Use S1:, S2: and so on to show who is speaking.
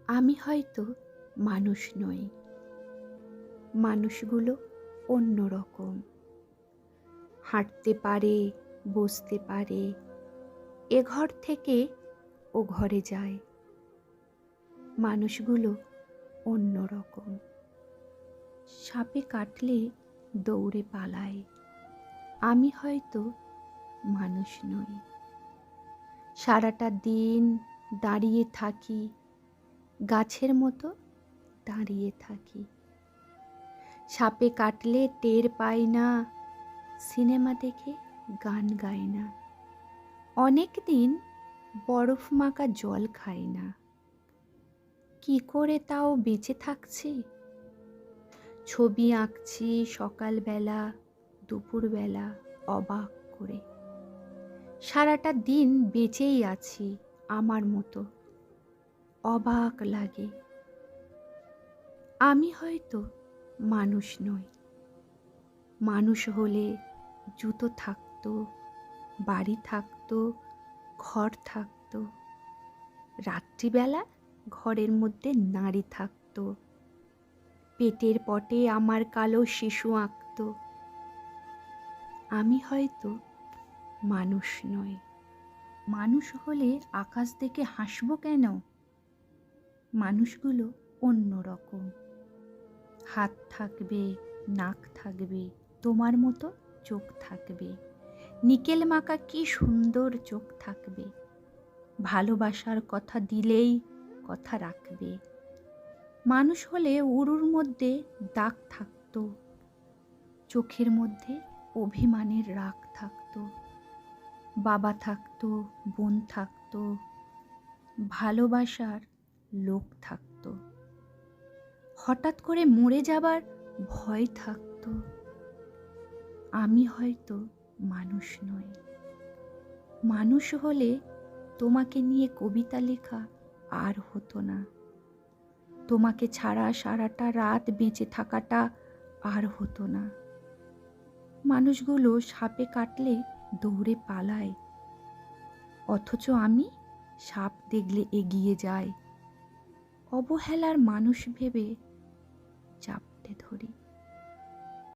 S1: আমি হয়তো মানুষ নই, মানুষগুলো অন্যরকম। হাঁটতে পারে, বসতে পারে, এ ঘর থেকে ও ঘরে যায়। মানুষগুলো অন্যরকম। সাপে কাটলে দৌড়ে পালায়। আমি হয়তো মানুষ নই। সারাটা দিন দাঁড়িয়ে থাকি, গাছের মতো দাঁড়িয়ে থাকি। সাপে কাটলে টের পাই না, সিনেমা দেখে গান গাই না। অনেক দিন বরফ মাখা জল খাই না। কি করে তাও বেঁচে থাকছি? ছবি আঁকছি সকালবেলা, দুপুরবেলা, অবাক করে। সারাটা দিন বেঁচেই আছি আমার মতো, অবাক লাগে। আমি হয়তো মানুষ নই। মানুষ হলে জুতো থাকতো, বাড়ি থাকতো, ঘর থাকতো। রাত্রিবেলা ঘরের মধ্যে নারী থাকতো। পেটের পটে আমার কালো শিশু আঁকতো। আমি হয়তো মানুষ নই। মানুষ হলে আকাশ দেখে হাসবো কেন? মানুষগুলো অন্যরকম। হাত থাকবে, নাক থাকবে, তোমার মতো চোখ থাকবে। নিকেল মাখা কি সুন্দর চোখ থাকবে। ভালোবাসার কথা দিলেই কথা রাখবে। মানুষ হলে উরুর মধ্যে দাগ থাকতো, চোখের মধ্যে অভিমানের রাগ থাকতো। বাবা থাকতো, বোন থাকতো, ভালোবাসার লোক থাকতো। হঠাৎ করে মরে যাবার ভয় থাকতো। আমি হয়তো মানুষ নই। মানুষ হলে তোমাকে নিয়ে কবিতা লেখা আর হতো না। তোমাকে ছাড়া সারাটা রাত বেঁচে থাকাটা আর হতো না। মানুষগুলো সাপে কাটলে দৌড়ে পালায়, অথচ আমি সাপ দেখলে এগিয়ে যাই। অবহেলার মানুষ ভেবে চাপটে ধরি।